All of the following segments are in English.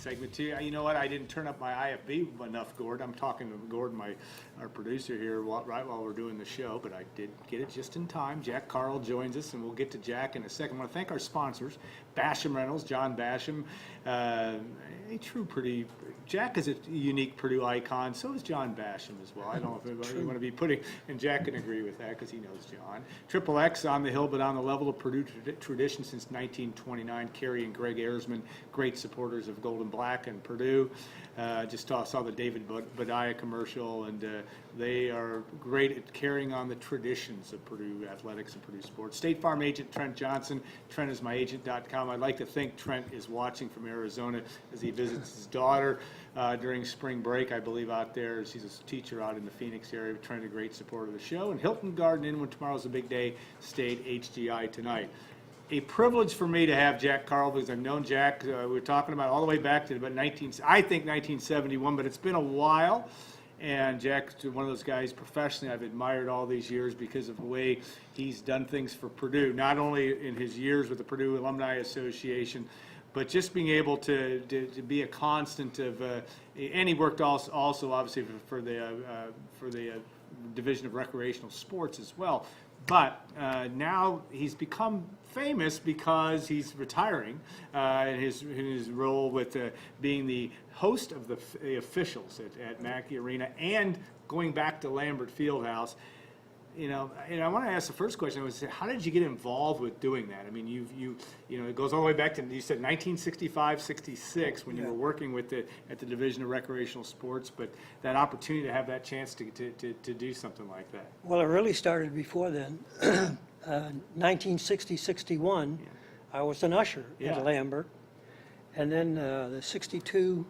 segment too. You know what? I didn't turn up my IFB enough, Gord. I'm talking to Gordon, our producer here, right while we're doing the show, but I did get it just in time. Jack Karl joins us, and we'll get to Jack in a second. I want to thank our sponsors, Basham Reynolds, John Basham, a true Purdue. Jack is a unique Purdue icon. So is John Basham as well. I don't know if you want to be putting, and Jack can agree with that because he knows John. Triple X on the hill, but on the level of Purdue tradition since 1929. Kerry and Greg Ayersman, great supporters of Gold and Black and Purdue. Just saw the David Badaya commercial, and they are great at carrying on the traditions of Purdue athletics and Purdue sports. State Farm agent Trent Johnson. Trent is myagent.com. I'd like to think Trent is watching from Arizona as he visits his daughter during spring break, I believe, out there. She's a teacher out in the Phoenix area. Trent, a great supporter of the show. And Hilton Garden Inn, when tomorrow's a big day, State HGI tonight. A privilege for me to have Jack Karl, because I've known Jack, we were talking about all the way back to about 1971, but it's been a while. And Jack's one of those guys professionally I've admired all these years because of the way he's done things for Purdue, not only in his years with the Purdue Alumni Association, but just being able to be a constant of, and he worked also obviously for the Division of Recreational Sports as well. But now he's become famous because he's retiring in his role with being the host of the officials at Mackey Arena and going back to Lambert Fieldhouse. You know, and I want to ask the first question. I was, how did you get involved with doing that? I mean, you know, it goes all the way back to, you said 1965, 66 when you were working with at the Division of Recreational Sports, but that opportunity to have that chance to do something like that. Well, it really started before then. 1960, 61, I was an usher at Lambert, and then the 62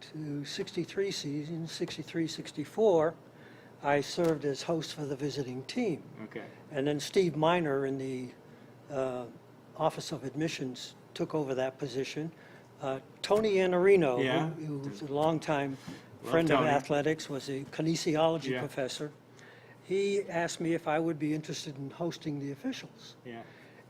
to 63 season, 63, 64. I served as host for the visiting team. Okay. And then Steve Miner in the Office of Admissions took over that position. Tony Iannarino, who was a longtime friend of athletics, was a kinesiology professor. He asked me if I would be interested in hosting the officials. Yeah.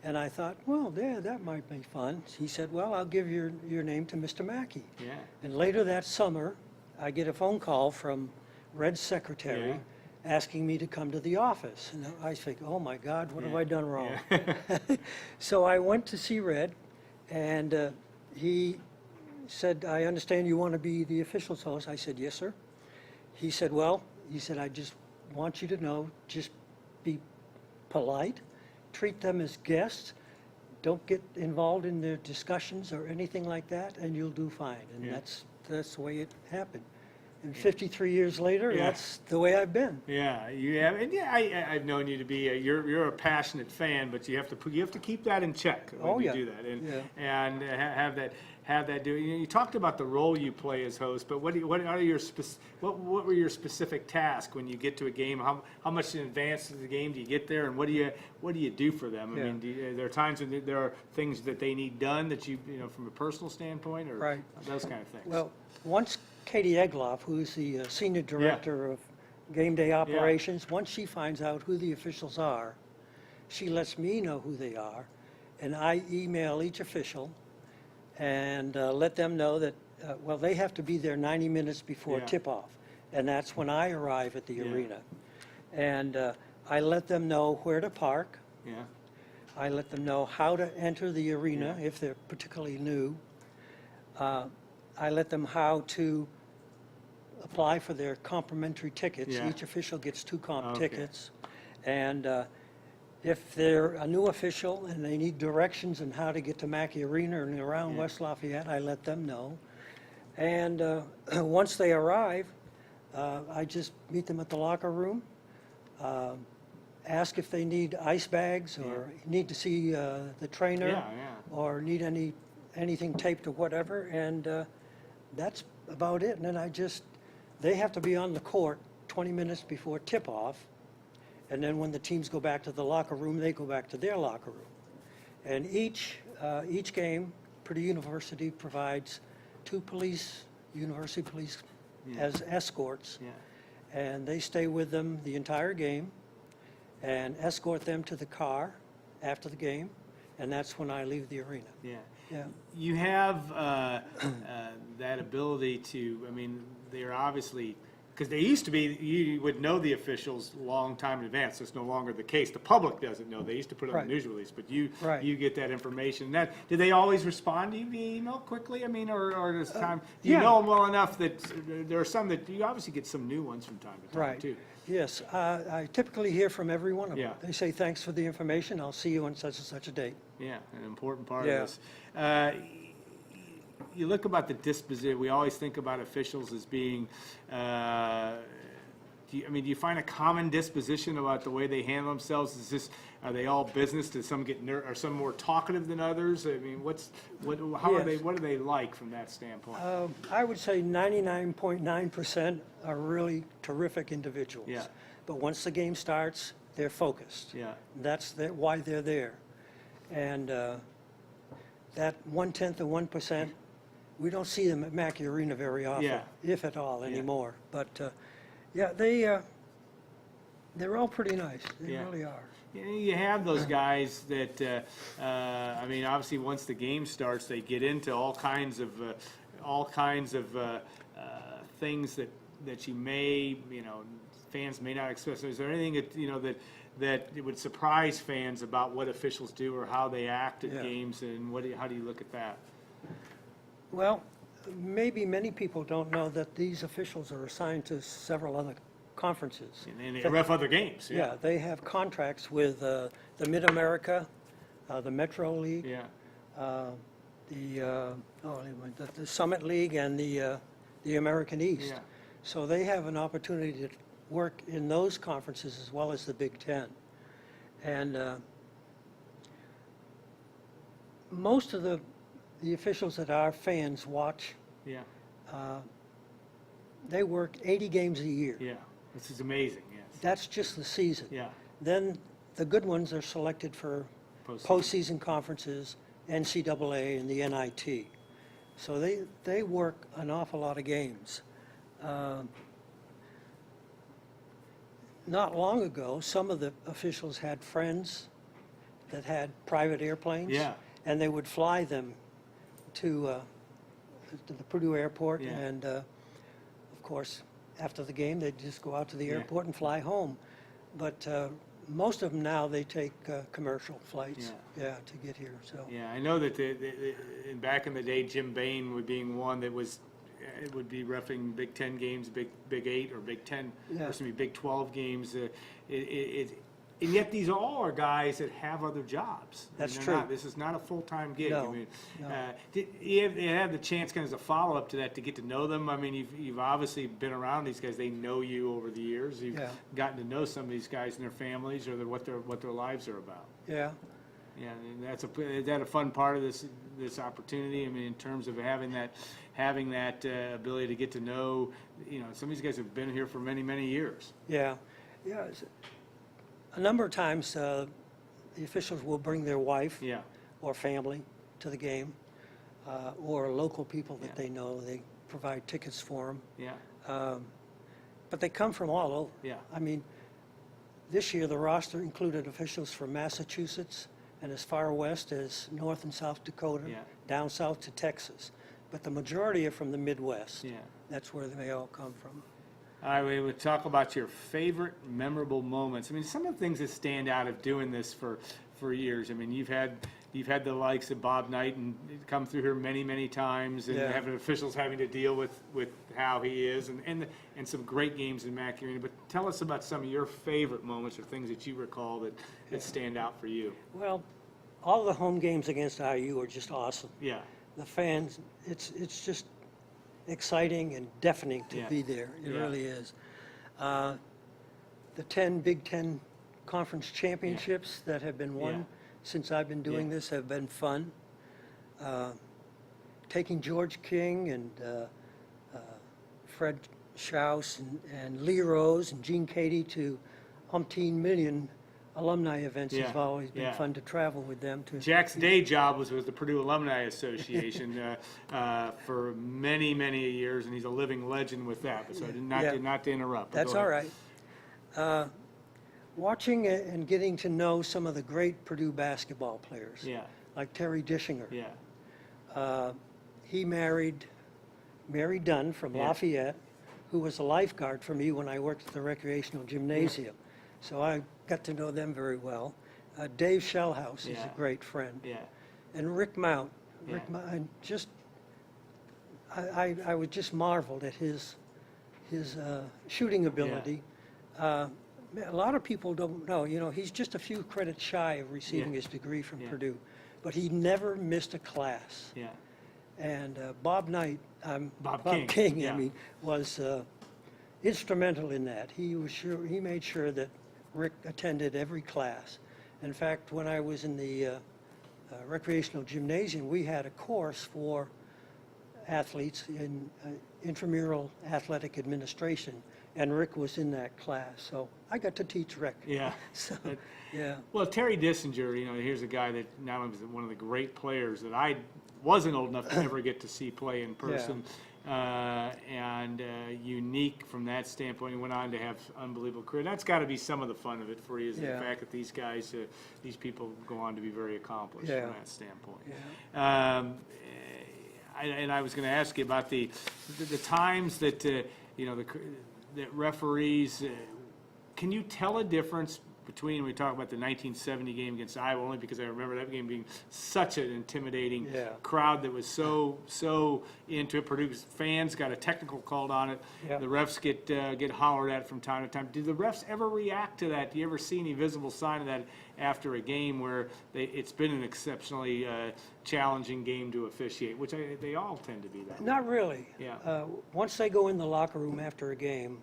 And I thought, well, that might be fun. He said, well, I'll give your name to Mr. Mackey. Yeah. And later that summer, I get a phone call from Red's secretary asking me to come to the office. And I think, oh my God, what have I done wrong? So I went to see Red, and he said, I understand you want to be the officials host. I said, yes, sir. He said, I just want you to know, just be polite, treat them as guests, don't get involved in their discussions or anything like that, and you'll do fine. And that's the way it happened. And 53 years later, that's the way I've been. Yeah, you have, and I've known you to be you're a passionate fan, but you have to keep that in check when you do that, and have that do. You talked about the role you play as host, but what were your specific tasks when you get to a game? How much in advance of the game do you get there, and what do you do for them? I mean, there are times when there are things that they need done that you know from a personal standpoint, or those kind of things. Well, once Katie Egloff, who's the senior director of game day operations, once she finds out who the officials are, she lets me know who they are, and I email each official and let them know that, they have to be there 90 minutes before tip-off, and that's when I arrive at the arena. And I let them know where to park. I let them know how to enter the arena if they're particularly new. I let them how to apply for their complimentary tickets. Each official gets 2 comp tickets. And if they're a new official and they need directions on how to get to Mackey Arena and around West Lafayette, I let them know. And once they arrive, I just meet them at the locker room, ask if they need ice bags or need to see the trainer or need anything taped or whatever, and that's about it. And then they have to be on the court 20 minutes before tip-off, and then when the teams go back to the locker room, they go back to their locker room. And each game, Purdue University provides 2 university police as escorts, and they stay with them the entire game and escort them to the car after the game, and that's when I leave the arena. Yeah. You have that ability to, I mean, they're obviously, because they used to be, you would know the officials long time in advance. That's no longer the case. The public doesn't know. They used to put it on Right. the news release, but you Right. you get that information. Do they always respond to you via email quickly? I mean, or does time, do you yeah. know them well enough that there are some that, you obviously get some new ones from time to time Right. too. Yes, I typically hear from every one of them. Yeah. They say, thanks for the information, I'll see you on such and such a date. Yeah, an important part Yeah. of this. You look about the disposition, we always think about officials as being, do you find a common disposition about the way they handle themselves? Are they all business? Does some get are some more talkative than others? I mean, what Yes. are they like from that standpoint? I would say 99.9% are really terrific individuals. Yeah. But once the game starts, they're focused. Yeah. That's why they're there. And that 1/10 of 1%, we don't see them at Mackey Arena very often, Yeah. if at all anymore. But yeah, they're all pretty nice. They Yeah. really are. You have those guys that, I mean, obviously, once the game starts, they get into all kinds of things that you may, fans may not expect. Is there anything that it would surprise fans about what officials do or how they act at Yeah. games, and how do you look at that? Well, maybe many people don't know that these officials are assigned to several other conferences. And they ref other games. Yeah, they have contracts with the Mid-America, the Metro League, Yeah. the Summit League, and the American East. Yeah. So they have an opportunity to work in those conferences as well as the Big Ten. And most of the officials that our fans watch, Yeah. they work 80 games a year. Yeah. This is amazing. Yes. That's just the season. Yeah. Then the good ones are selected for postseason conferences, NCAA and the NIT. So they work an awful lot of games. Not long ago, some of the officials had friends that had private airplanes. Yeah. And they would fly them to the Purdue airport. Yeah. And of course, after the game, they'd just go out to the Yeah. airport and fly home. But most of them now, they take commercial flights, to get here. So Yeah, I know that back in the day, Jim Bain being one that would be reffing Big Ten games, Big 8 or Big 10, Yeah. or excuse me, Big 12 games. And yet these all are guys that have other jobs. That's They're true. This is not a full-time gig. No, I mean, no. you have the chance, kind of as a follow-up to that, to get to know them. I mean, you've obviously been around these guys. They know you over the years. You've Yeah. gotten to know some of these guys and their families, or what their lives are about. yeah, Yeah, and is that a fun part of this opportunity? I mean, in terms of having that ability to get to know, some of these guys have been here for many, many years. yeah. A number of times, the officials will bring their wife Yeah, or family to the game, or local people that Yeah. they know. They provide tickets for them. yeah, But they come from all over. Yeah. I mean, this year the roster included officials from Massachusetts and as far west as North and South Dakota, Yeah. down south to Texas. But the majority are from the Midwest. yeah. That's where they all come from. All right, we would talk about your favorite memorable moments. I mean, some of the things that stand out of doing this for years. I mean, you've had the likes of Bob Knight and come through here many, many times, and Yeah. having officials having to deal with how he is, and some great games in Mackey Arena. But tell us about some of your favorite moments or things that you recall that stand out for you. Well, all the home games against IU are just awesome. Yeah, The fans, it's just exciting and deafening to Yeah. be there. It Yeah. really is. The 10 Big Ten conference championships that have been won Yeah. since I've been doing Yeah. this have been fun. Taking George King and Fred Schaus and Lee Rose and Gene Cady to umpteen million alumni events Yeah. has always been Yeah. fun to travel with them to. Jack's day job was with the Purdue Alumni Association for many, many years, and he's a living legend with that. So not to interrupt. but That's go all ahead. right. Watching and getting to know some of the great Purdue basketball players, Yeah, like Terry Dischinger, yeah, He married Mary Dunn from Yeah. Lafayette, who was a lifeguard for me when I worked at the recreational gymnasium. So I got to know them very well. Dave Shellhouse is Yeah. a great friend. Yeah. And Rick Mount. Yeah. Rick Mount, and just, I was just marveled at his shooting ability. A lot of people don't know, he's just a few credits shy of receiving Yeah. his degree from Yeah. Purdue, but he never missed a class. Yeah. And Bob Knight, Bob Bob King, King, yeah. was instrumental in that. He made sure that Rick attended every class. In fact, when I was in the recreational gymnasium, we had a course for athletes in intramural athletic administration, and Rick was in that class. So I got to teach Rick. Yeah. So, But- yeah. Well, Terry Dissinger, here's a guy that not only was one of the great players that I wasn't old enough to ever get to see play in person, and unique from that standpoint. He went on to have unbelievable career. That's got to be some of the fun of it for you, is the Yeah. fact that these guys, these people go on to be very accomplished Yeah. from that standpoint. Yeah. And I was going to ask you about the times that that referees. Can you tell a difference between, we talk about the 1970 game against Iowa, only because I remember that game being such an intimidating Yeah. crowd that was so into it. Purdue fans got a technical called on it. Yeah. The refs get hollered at from time to time. Do the refs ever react to that? Do you ever see any visible sign of that after a game where it's been an exceptionally challenging game to officiate, which they all tend to be that way. Not really. Yeah. Once they go in the locker room after a game,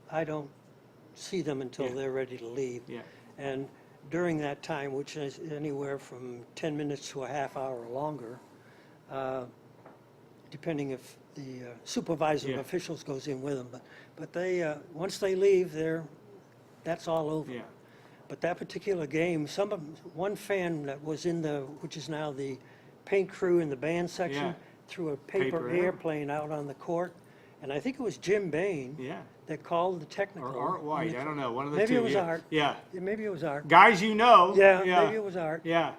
I don't see them until Yeah. they're ready to leave. Yeah. And during that time, which is anywhere from 10 minutes to a half hour or longer, depending if the supervising Yeah. officials goes in with them, but they once they leave, that's all over. Yeah. But that particular game, one fan that was which is now the paint crew in the band section, Yeah. threw a paper Paper airplane out on the court, and I think it was Jim Bain Yeah. that called the technical. Or Art White, I don't know, one of the Maybe two. it was yeah. Art. Yeah. Yeah, maybe it was Art. Guys you know. Yeah, maybe it was Art. Yeah.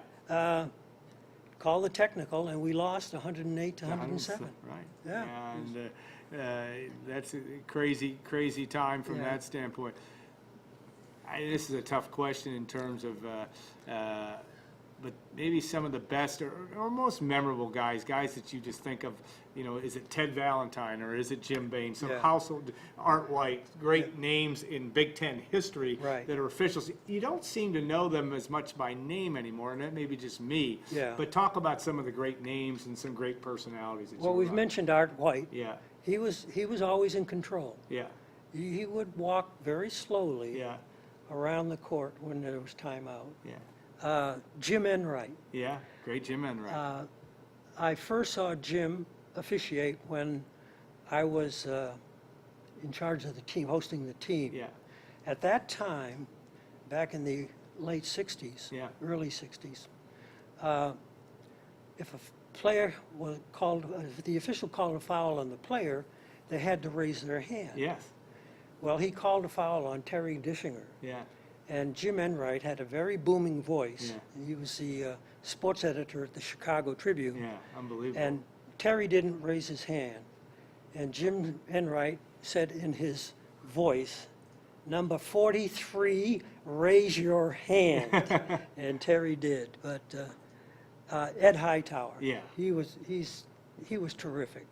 Called the technical, and we lost 108 to 107. Right. Yeah. And that's a crazy time from Yeah. that standpoint. This is a tough question in terms of, but maybe some of the best or most memorable guys that you just think of, is it Ted Valentine or is it Jim Bain? Some Yeah. household, Art White, great names in Big Ten history Right. that are officials. You don't seem to know them as much by name anymore, and that may be just me. Yeah. But talk about some of the great names and some great personalities that Well, you we've run. mentioned Art White. Yeah, He was always in control. yeah, He would walk very slowly yeah, around the court when there was timeout. yeah, Jim Enright. yeah. Great Jim Enright. I first saw Jim officiate when I was in charge of the team, hosting the team. Yeah, At that time, back in the late 60s, Yeah. early 60s, if a player was called, if the official called a foul on the player, they had to raise their hand. yes, Well, he called a foul on Terry Dischinger. yeah, And Jim Enright had a very booming voice. Yeah. He was the sports editor at the Chicago Tribune. yeah. Unbelievable. And Terry didn't raise his hand. And Jim Enright said in his voice, "Number 43, raise your hand." And Terry did. But Ed Hightower, Yeah. he was terrific.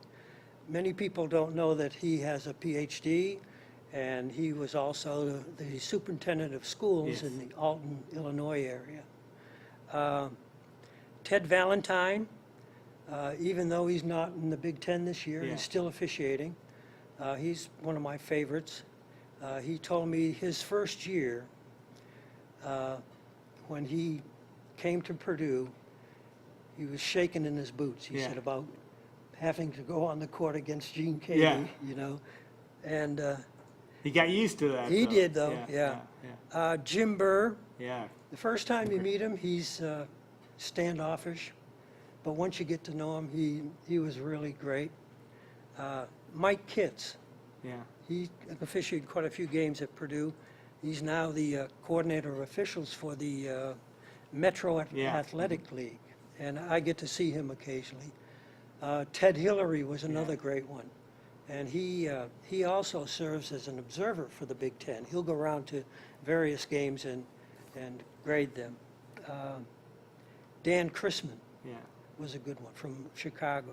Many people don't know that he has a PhD, and he was also the superintendent of schools Yes. in the Alton, Illinois area. Ted Valentine, even though he's not in the Big Ten this year, Yeah. he's still officiating. He's one of my favorites. He told me his first year, when he came to Purdue, he was shaking in his boots. He Yeah. said about having to go on the court against Gene Cady, Yeah. And He got used to that. he though. did, though, yeah. Jim Burr, Yeah. the first time you meet him, he's standoffish, but once you get to know him, he was really great. Mike Kitts, Yeah. he officiated quite a few games at Purdue. He's now the coordinator of officials for the Metro Yeah. Athletic League, and I get to see him occasionally. Ted Hillary was another great one. And he also serves as an observer for the Big Ten. He'll go around to various games and grade them. Dan Chrisman was a good one from Chicago.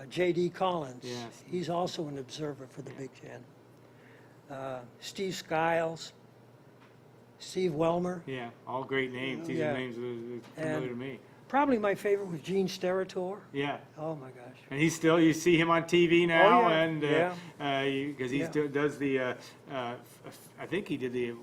J.D. Collins, he's also an observer for the Big Ten. Steve Skiles, Steve Welmer. Yeah, all great names. These are names that are familiar to me. Probably my favorite was Gene Steratore. Yeah. Oh my gosh. And he's still, you see him on TV now, Oh, yeah. and because he still does the, I think he did the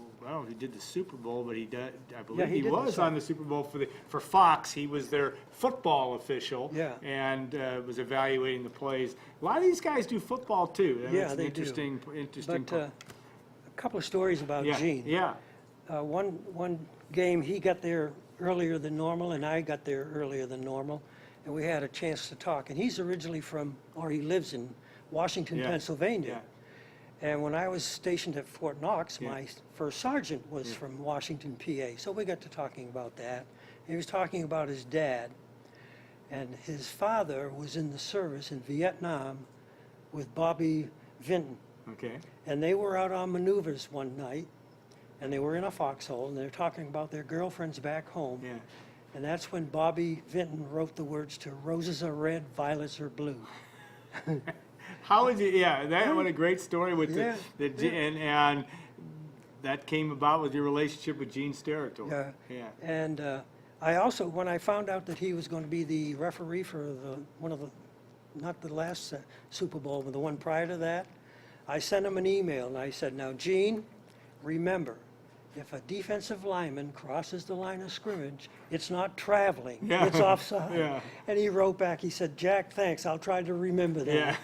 Super Bowl, but I believe he was on the Super Bowl for Fox. He was their football official, and was evaluating the plays. A lot of these guys do football too. Yeah, they interesting. But a couple of stories about Gene. Yeah. One game he got there earlier than normal, and I got there earlier than normal, and we had a chance to talk. And he's originally he lives in Washington, Pennsylvania. And when I was stationed at Fort Knox, my first sergeant was from Washington, PA. So we got to talking about that. And he was talking about his dad. And his father was in the service in Vietnam with Bobby Vinton. Okay. And they were out on maneuvers one night, and they were in a foxhole, and they were talking about their girlfriends back home. Yeah. And that's when Bobby Vinton wrote the words to "Roses are red, violets are blue." How is it? Yeah, what a great story with and that came about with your relationship with Gene Steratore. Yeah. And I also, when I found out that he was going to be the referee for not the last Super Bowl, but the one prior to that, I sent him an email and I said, "Now, Gene, remember, if a defensive lineman crosses the line of scrimmage, it's not traveling, it's offside." Yeah. And he wrote back, he said, "Jack, thanks, I'll try to remember that." Yeah.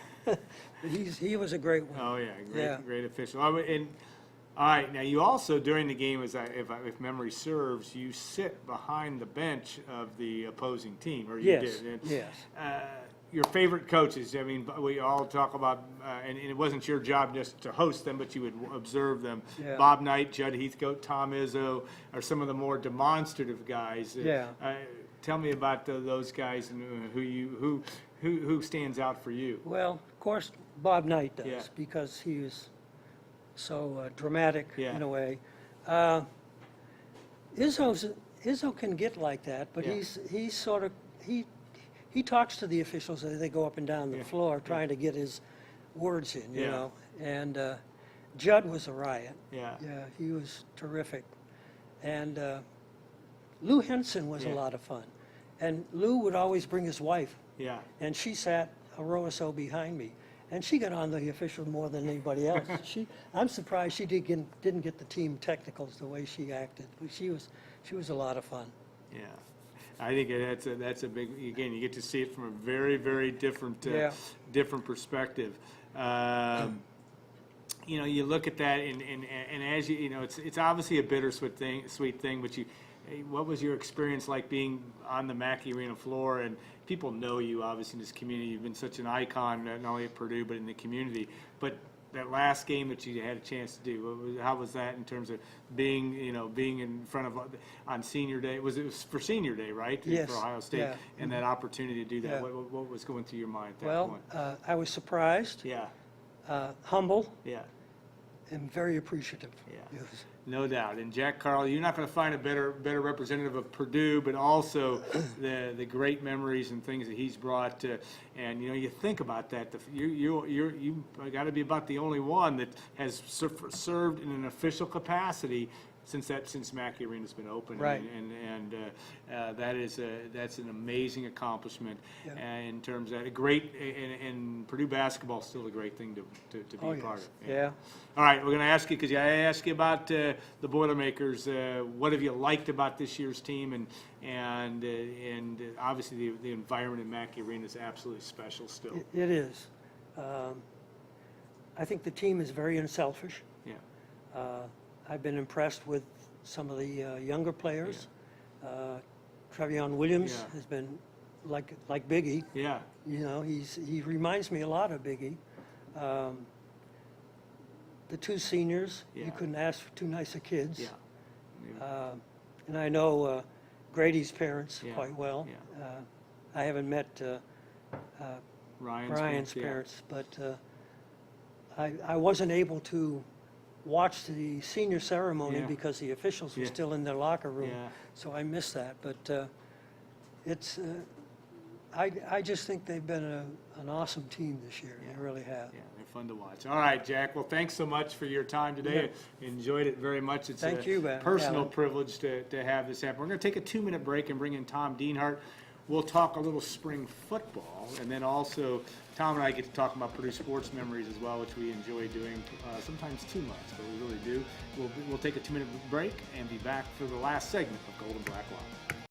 He was a great one. Oh yeah, great official. And all right, now you also during the game, if memory serves, you sit behind the bench of the opposing team, or you did. And, yes. Your favorite coaches. I mean, we all talk about, and it wasn't your job just to host them, but you would observe them. Yeah. Bob Knight, Judd Heathcote, Tom Izzo are some of the more demonstrative guys. Yeah. Tell me about those guys and who stands out for you. Well, of course, Bob Knight does, Yeah. because he was so dramatic in a way. Izzo can get like that, but he's sort of, he talks to the officials as they go up and down the floor trying to get his words in, you know. And Judd was a riot. Yeah. Yeah, he was terrific. And Lou Henson was a lot of fun. And Lou would always bring his wife. Yeah. And she sat a row or so behind me. And she got on the official more than anybody else. I'm surprised she didn't get the team technicals the way she acted. But she was a lot of fun. Yeah. I think that's a big, again, you get to see it from a very, very different perspective. You know, you look at that, and as you know, it's obviously a bittersweet thing. But what was your experience like being on the Mackey Arena floor? And people know you obviously in this community. You've been such an icon, not only at Purdue but in the community. But that last game that you had a chance to do, how was that in terms of being in front of on Senior Day? It was for Senior Day, right? Yes. For Ohio State, Yeah. and that opportunity to do that. Yeah. What was going through your mind at that Well, point? I was surprised, Yeah. humble, Yeah. and very appreciative. Yeah. Yes. No doubt. And Jack, Karl, you're not going to find a better representative of Purdue, but also the great memories and things that he's brought to. And you think about that. You got to be about the only one that has served in an official capacity since Mackey Arena's been open. Right. And that's an amazing accomplishment. Yeah. In terms of a great, and Purdue basketball is still a great thing to be a part of. Yeah. All right, we're going to ask you, because I asked you about the Boilermakers. What have you liked about this year's team? And obviously the environment in Mackey Arena is absolutely special still. It is. I think the team is very unselfish. Yeah. I've been impressed with some of the younger players. Trevion Williams has been like Biggie. Yeah. He reminds me a lot of Biggie. The two seniors, you couldn't ask for too nice of kids. Yeah. And I know Grady's parents quite well. Yeah. I haven't met Ryan's yeah. parents, but I wasn't able to watch the senior ceremony Yeah. because the officials were Yeah. still in their locker room, Yeah. so I missed that. But it's I just think they've been an awesome team this year. They really have. Yeah, they're fun to watch. All right, Jack. Well, thanks so much for your time today. Enjoyed it very much. It's Thank a you, man. personal Alan. privilege to have this happen. We're going to take a 2-minute break and bring in Tom Dienhart. We'll talk a little spring football, and then also Tom and I get to talk about Purdue sports memories as well, which we enjoy doing sometimes too much, but we really do. We'll take a 2-minute break and be back for the last segment of Gold and Black Live.